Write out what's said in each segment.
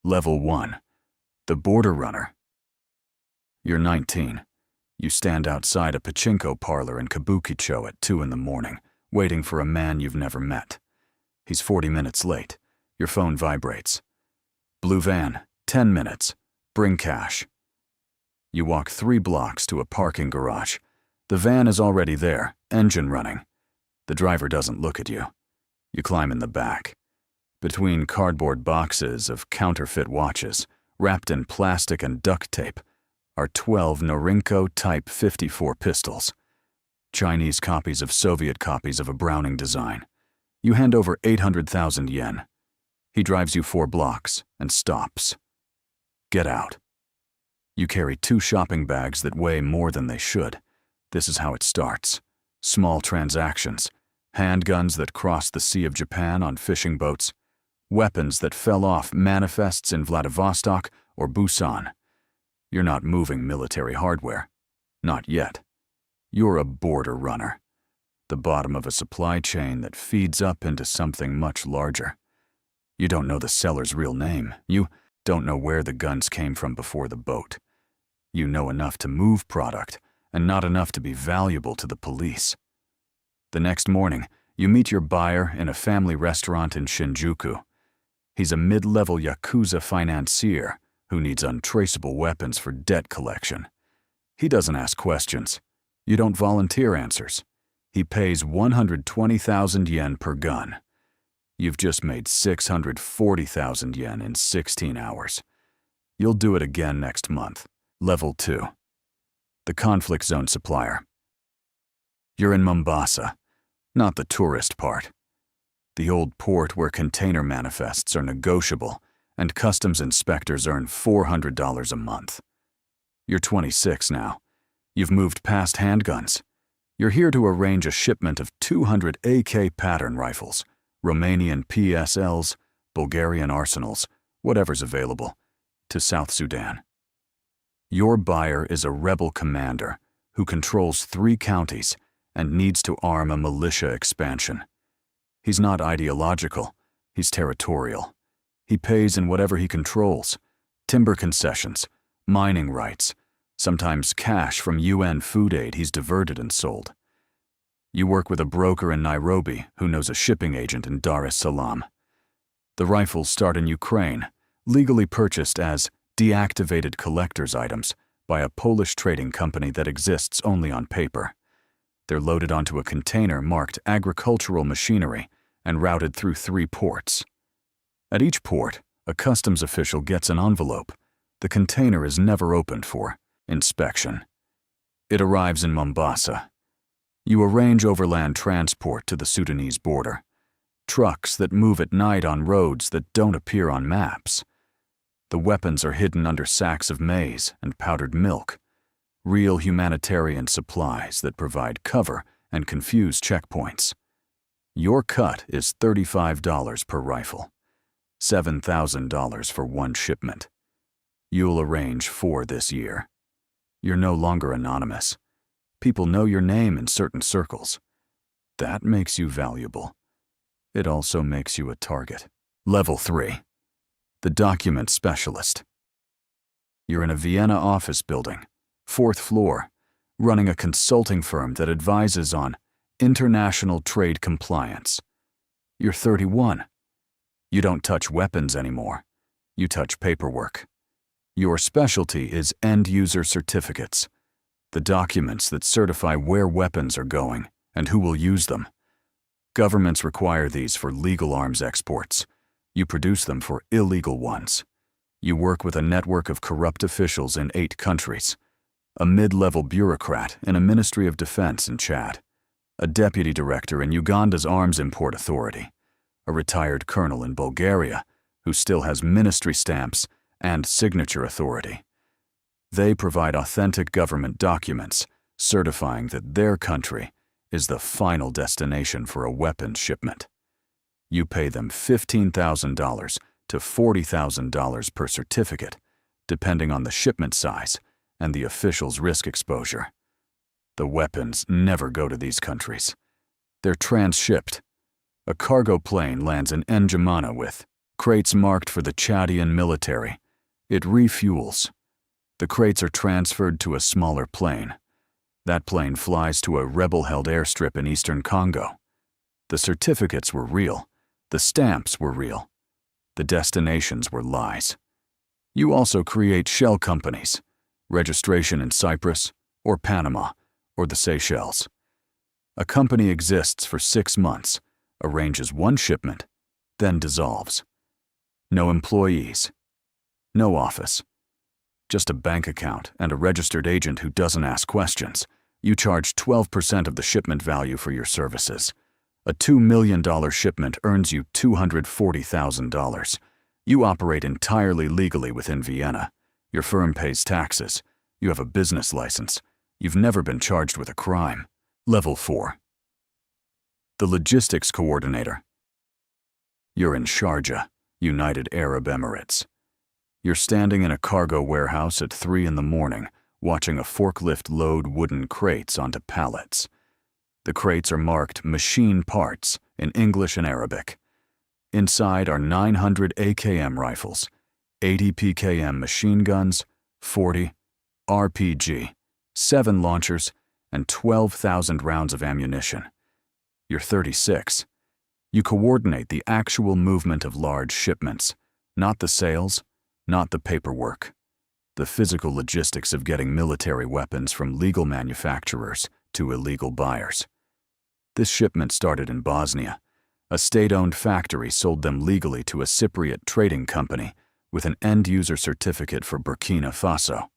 Level 1. The Border Runner. You're 19. You stand outside a pachinko parlor in Kabukicho at 2 in the morning, waiting for a man you've never met. He's 40 minutes late. Your phone vibrates. Blue van, 10 minutes. Bring cash. You walk 3 blocks to a parking garage. The van is already there, engine running. The driver doesn't look at you. You climb in the back. Between cardboard boxes of counterfeit watches, wrapped in plastic and duct tape, are 12 Norinco Type 54 pistols. Chinese copies of Soviet copies of a Browning design. You hand over 800,000 yen. He drives you 4 blocks and stops. Get out. You carry 2 shopping bags that weigh more than they should. This is how it starts. Small transactions. Handguns that crossed the Sea of Japan on fishing boats. Weapons that fell off manifests in Vladivostok or Busan. You're not moving military hardware. Not yet. You're a border runner. The bottom of a supply chain that feeds up into something much larger. You don't know the seller's real name. You don't know where the guns came from before the boat. You know enough to move product, and not enough to be valuable to the police. The next morning, you meet your buyer in a family restaurant in Shinjuku. He's a mid-level Yakuza financier who needs untraceable weapons for debt collection. He doesn't ask questions. You don't volunteer answers. He pays 120,000 yen per gun. You've just made 640,000 yen in 16 hours. You'll do it again next month. Level 2. The conflict zone supplier. You're in Mombasa, not the tourist part. The old port where container manifests are negotiable and customs inspectors earn $400 a month. You're 26 now. You've moved past handguns. You're here to arrange a shipment of 200 AK pattern rifles, Romanian PSLs, Bulgarian arsenals, whatever's available, to South Sudan. Your buyer is a rebel commander who controls 3 counties and needs to arm a militia expansion. He's not ideological, he's territorial. He pays in whatever he controls: timber concessions, mining rights, sometimes cash from UN food aid he's diverted and sold. You work with a broker in Nairobi who knows a shipping agent in Dar es Salaam. The rifles start in Ukraine, legally purchased as deactivated collector's items by a Polish trading company that exists only on paper. They're loaded onto a container marked agricultural machinery and routed through 3 ports. At each port, a customs official gets an envelope. The container is never opened for inspection. It arrives in Mombasa. You arrange overland transport to the Sudanese border. Trucks that move at night on roads that don't appear on maps. The weapons are hidden under sacks of maize and powdered milk. Real humanitarian supplies that provide cover and confuse checkpoints. Your cut is $35 per rifle. $7,000 for 1 shipment. You'll arrange 4 this year. You're no longer anonymous. People know your name in certain circles. That makes you valuable. It also makes you a target. Level 3. The document specialist. You're in a Vienna office building, 4th floor, running a consulting firm that advises on international trade compliance. You're 31. You don't touch weapons anymore. You touch paperwork. Your specialty is end-user certificates, the documents that certify where weapons are going and who will use them. Governments require these for legal arms exports. You produce them for illegal ones. You work with a network of corrupt officials in 8 countries, a mid-level bureaucrat in a Ministry of Defense in Chad, a deputy director in Uganda's Arms Import Authority, a retired colonel in Bulgaria who still has ministry stamps and signature authority. They provide authentic government documents certifying that their country is the final destination for a weapons shipment. You pay them $15,000 to $40,000 per certificate, depending on the shipment size and the official's risk exposure. The weapons never go to these countries. They're transshipped. A cargo plane lands in N'Djamena with Crates marked for the Chadian military. It refuels. The crates are transferred to a smaller plane. That plane flies to a rebel-held airstrip in eastern Congo. The certificates were real. The stamps were real. The destinations were lies. You also create shell companies, registration in Cyprus or Panama or the Seychelles. A company exists for 6 months, arranges one shipment, then dissolves. No employees, no office, just a bank account and a registered agent who doesn't ask questions. You charge 12% of the shipment value for your services. A $2 million shipment earns you $240,000. You operate entirely legally within Vienna. Your firm pays taxes. You have a business license. You've never been charged with a crime. Level 4. The Logistics Coordinator. You're in Sharjah, United Arab Emirates. You're standing in a cargo warehouse at 3 in the morning, watching a forklift load wooden crates onto pallets. The crates are marked machine parts in English and Arabic. Inside are 900 AKM rifles, 80 PKM machine guns, 40 RPG, 7 launchers, and 12,000 rounds of ammunition. You're 36. You coordinate the actual movement of large shipments, not the sales, not the paperwork. The physical logistics of getting military weapons from legal manufacturers to illegal buyers. This shipment started in Bosnia. A state-owned factory sold them legally to a Cypriot trading company with an end-user certificate for Burkina Faso.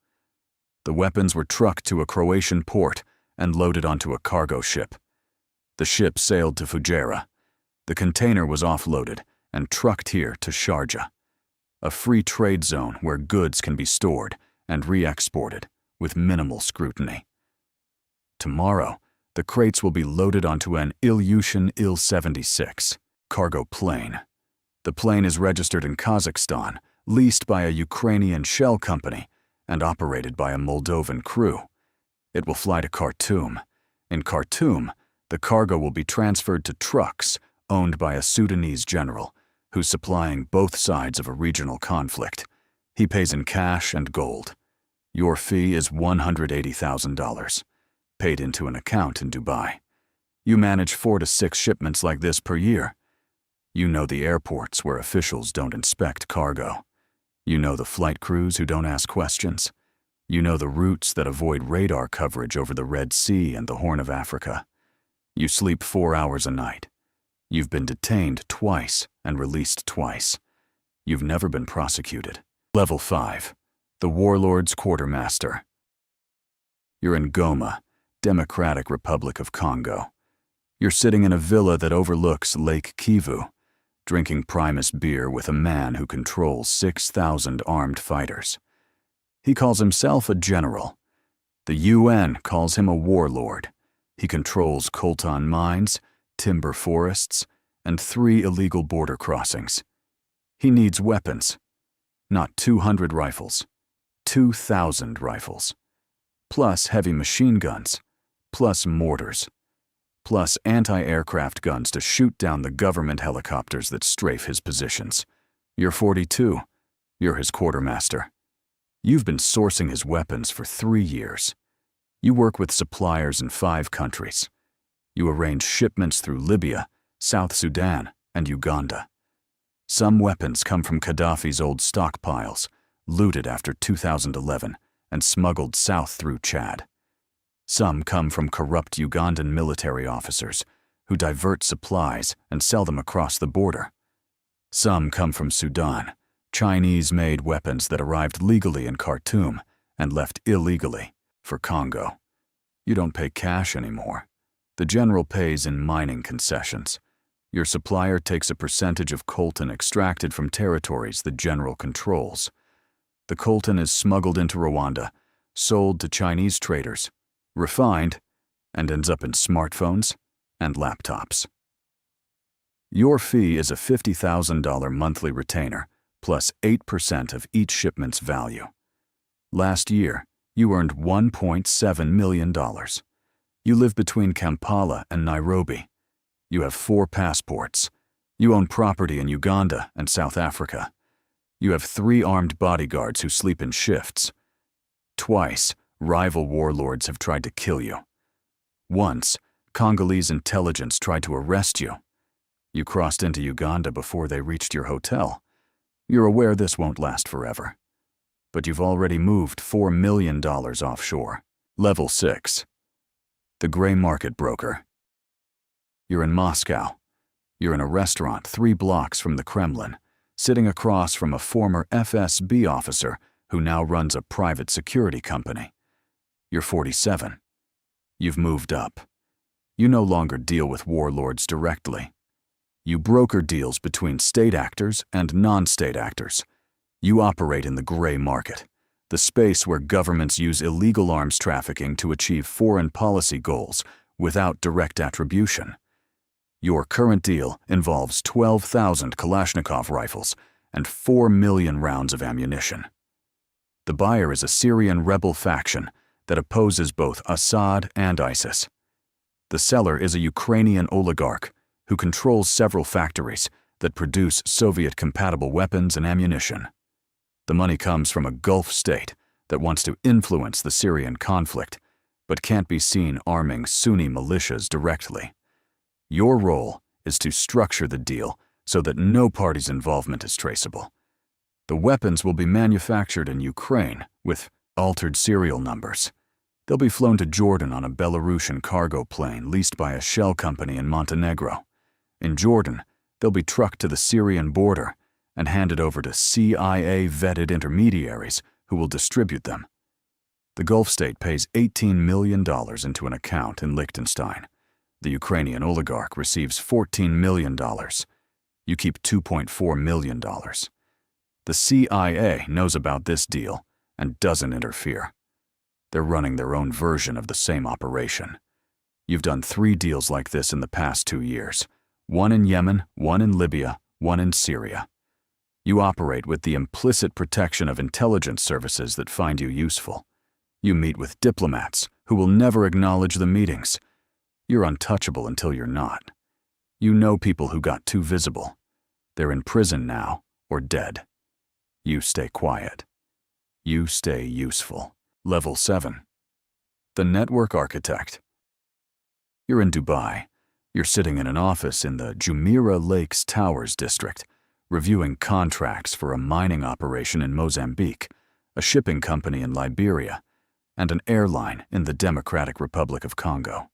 The weapons were trucked to a Croatian port and loaded onto a cargo ship. The ship sailed to Fujairah. The container was offloaded and trucked here to Sharjah, a free trade zone where goods can be stored and re-exported with minimal scrutiny. Tomorrow, the crates will be loaded onto an Ilyushin Il-76 cargo plane. The plane is registered in Kazakhstan, leased by a Ukrainian shell company, and operated by a Moldovan crew. It will fly to Khartoum. In Khartoum, the cargo will be transferred to trucks owned by a Sudanese general who's supplying both sides of a regional conflict. He pays in cash and gold. Your fee is $180,000, paid into an account in Dubai. You manage 4 to 6 shipments like this per year. You know the airports where officials don't inspect cargo. You know the flight crews who don't ask questions. You know the routes that avoid radar coverage over the Red Sea and the Horn of Africa. You sleep 4 hours a night. You've been detained twice and released twice. You've never been prosecuted. Level 5. The Warlords Quartermaster. You're in Goma, Democratic Republic of Congo. You're sitting in a villa that overlooks Lake Kivu, drinking Primus beer with a man who controls 6,000 armed fighters. He calls himself a general. The UN calls him a warlord. He controls coltan mines, timber forests, and 3 illegal border crossings. He needs weapons. Not 200 rifles, 2,000 rifles. Plus heavy machine guns, plus mortars, plus anti-aircraft guns to shoot down the government helicopters that strafe his positions. You're 42. You're his quartermaster. You've been sourcing his weapons for 3 years. You work with suppliers in 5 countries. You arrange shipments through Libya, South Sudan, and Uganda. Some weapons come from Gaddafi's old stockpiles, looted after 2011 and smuggled south through Chad. Some come from corrupt Ugandan military officers who divert supplies and sell them across the border. Some come from Sudan, Chinese-made weapons that arrived legally in Khartoum and left illegally for Congo. You don't pay cash anymore. The general pays in mining concessions. Your supplier takes a percentage of coltan extracted from territories the general controls. The coltan is smuggled into Rwanda, sold to Chinese traders, refined, and ends up in smartphones and laptops. Your fee is a $50,000 monthly retainer, plus 8% of each shipment's value. Last year, you earned $1.7 million. You live between Kampala and Nairobi. You have 4 passports. You own property in Uganda and South Africa. You have 3 armed bodyguards who sleep in shifts. Twice, rival warlords have tried to kill you. Once, Congolese intelligence tried to arrest you. You crossed into Uganda before they reached your hotel. You're aware this won't last forever. But you've already moved $4 million offshore. Level 6. The gray market broker. You're in Moscow. You're in a restaurant 3 blocks from the Kremlin, sitting across from a former FSB officer who now runs a private security company. You're 47. You've moved up. You no longer deal with warlords directly. You broker deals between state actors and non-state actors. You operate in the gray market, the space where governments use illegal arms trafficking to achieve foreign policy goals without direct attribution. Your current deal involves 12,000 Kalashnikov rifles and 4 million rounds of ammunition. The buyer is a Syrian rebel faction that opposes both Assad and ISIS. The seller is a Ukrainian oligarch who controls several factories that produce Soviet-compatible weapons and ammunition. The money comes from a Gulf state that wants to influence the Syrian conflict, but can't be seen arming Sunni militias directly. Your role is to structure the deal so that no party's involvement is traceable. The weapons will be manufactured in Ukraine with altered serial numbers. They'll be flown to Jordan on a Belarusian cargo plane leased by a shell company in Montenegro. In Jordan, they'll be trucked to the Syrian border and handed over to CIA-vetted intermediaries who will distribute them. The Gulf state pays $18 million into an account in Liechtenstein. The Ukrainian oligarch receives $14 million. You keep $2.4 million. The CIA knows about this deal and doesn't interfere. They're running their own version of the same operation. You've done 3 deals like this in the past 2 years. 1 in Yemen, 1 in Libya, 1 in Syria. You operate with the implicit protection of intelligence services that find you useful. You meet with diplomats who will never acknowledge the meetings. You're untouchable until you're not. You know people who got too visible. They're in prison now or dead. You stay quiet. You stay useful. Level 7. The network architect. You're in Dubai. You're sitting in an office in the Jumeirah Lakes Towers district, reviewing contracts for a mining operation in Mozambique, a shipping company in Liberia, and an airline in the Democratic Republic of Congo.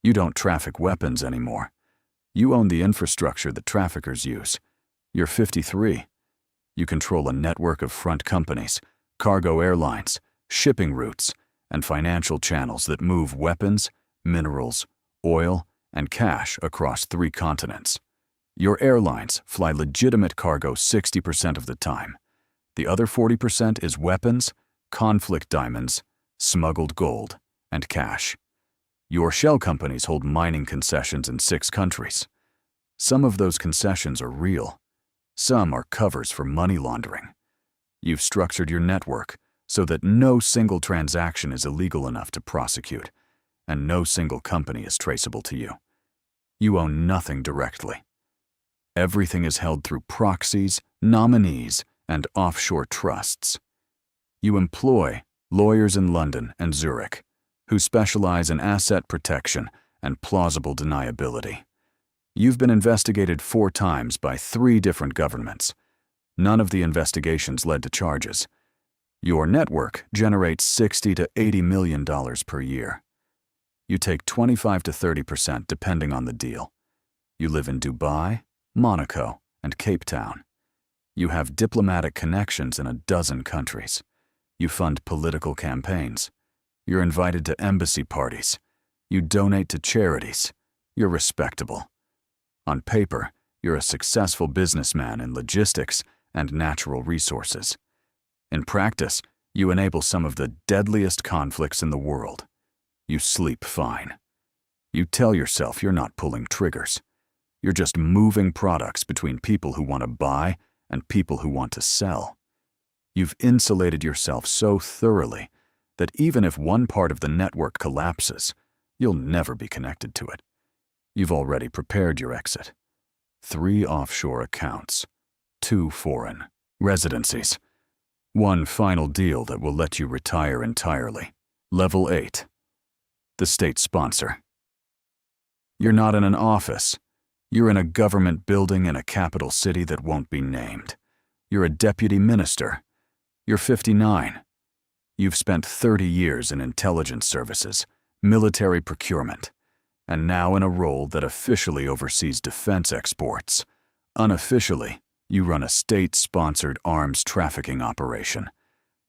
You don't traffic weapons anymore. You own the infrastructure that traffickers use. You're 53. You control a network of front companies, cargo airlines, shipping routes, and financial channels that move weapons, minerals, oil, and cash across 3 continents. Your airlines fly legitimate cargo 60% of the time. The other 40% is weapons, conflict diamonds, smuggled gold, and cash. Your shell companies hold mining concessions in 6 countries. Some of those concessions are real. Some are covers for money laundering. You've structured your network so that no single transaction is illegal enough to prosecute, and no single company is traceable to you. You own nothing directly. Everything is held through proxies, nominees, and offshore trusts. You employ lawyers in London and Zurich who specialize in asset protection and plausible deniability. You've been investigated 4 times by 3 different governments. None of the investigations led to charges. Your network generates $60 to $80 million per year. You take 25 to 30% depending on the deal. You live in Dubai, Monaco, and Cape Town. You have diplomatic connections in a dozen countries. You fund political campaigns. You're invited to embassy parties. You donate to charities. You're respectable. On paper, you're a successful businessman in logistics and natural resources. In practice, you enable some of the deadliest conflicts in the world. You sleep fine. You tell yourself you're not pulling triggers. You're just moving products between people who want to buy and people who want to sell. You've insulated yourself so thoroughly that even if one part of the network collapses, you'll never be connected to it. You've already prepared your exit. 3 offshore accounts, 2 foreign residencies, 1 final deal that will let you retire entirely. Level 8. The state sponsor. You're not in an office. You're in a government building in a capital city that won't be named. You're a deputy minister. You're 59. You've spent 30 years in intelligence services, military procurement, and now in a role that officially oversees defense exports. Unofficially, you run a state-sponsored arms trafficking operation.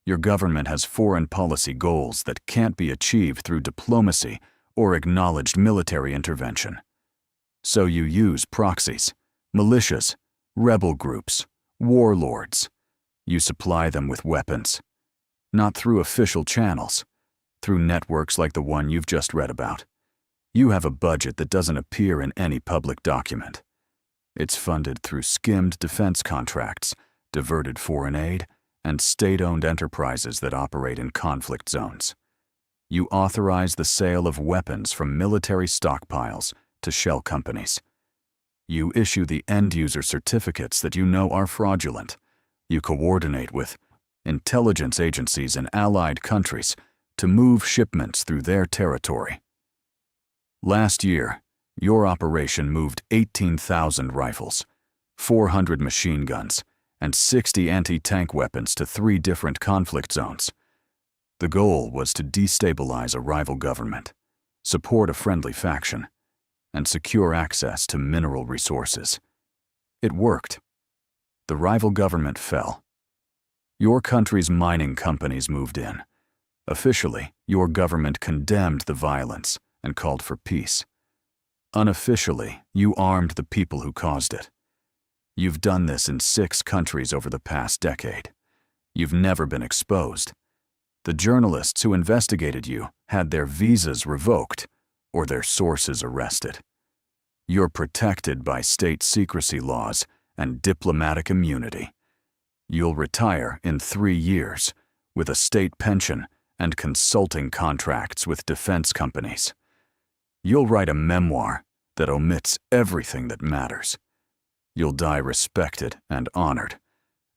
Your government has foreign policy goals that can't be achieved through diplomacy or acknowledged military intervention. So you use proxies, militias, rebel groups, warlords. You supply them with weapons, not through official channels, through networks like the one you've just read about. You have a budget that doesn't appear in any public document. It's funded through skimmed defense contracts, diverted foreign aid, and state-owned enterprises that operate in conflict zones. You authorize the sale of weapons from military stockpiles to shell companies. You issue the end-user certificates that you know are fraudulent. You coordinate with intelligence agencies in allied countries to move shipments through their territory. Last year, your operation moved 18,000 rifles, 400 machine guns, and 60 anti-tank weapons to 3 different conflict zones. The goal was to destabilize a rival government, support a friendly faction, and secure access to mineral resources. It worked. The rival government fell. Your country's mining companies moved in. Officially, your government condemned the violence and called for peace. Unofficially, you armed the people who caused it. You've done this in 6 countries over the past decade. You've never been exposed. The journalists who investigated you had their visas revoked or their sources arrested. You're protected by state secrecy laws and diplomatic immunity. You'll retire in 3 years with a state pension and consulting contracts with defense companies. You'll write a memoir that omits everything that matters. You'll die respected and honored,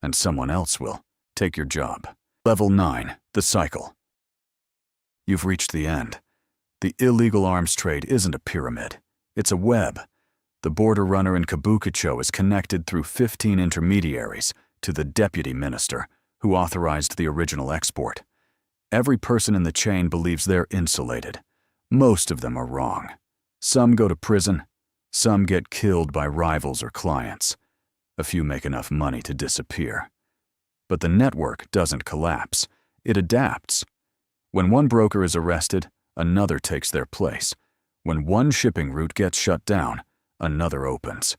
and someone else will take your job. Level 9, the cycle. You've reached the end. The illegal arms trade isn't a pyramid. It's a web. The border runner in Kabukicho is connected through 15 intermediaries to the deputy minister who authorized the original export. Every person in the chain believes they're insulated. Most of them are wrong. Some go to prison. Some get killed by rivals or clients. A few make enough money to disappear. But the network doesn't collapse. It adapts. When one broker is arrested, another takes their place. When one shipping route gets shut down, another opens.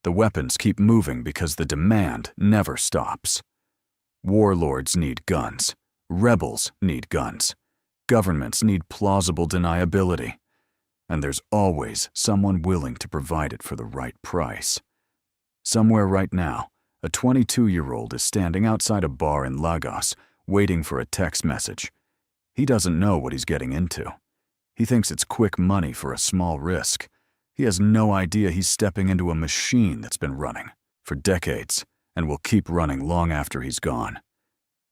The weapons keep moving because the demand never stops. Warlords need guns. Rebels need guns. Governments need plausible deniability. And there's always someone willing to provide it for the right price. Somewhere right now, a 22-year-old is standing outside a bar in Lagos, waiting for a text message. He doesn't know what he's getting into. He thinks it's quick money for a small risk. He has no idea he's stepping into a machine that's been running for decades and will keep running long after he's gone.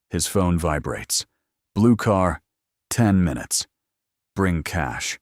His phone vibrates. Blue car, 10 minutes. Bring cash.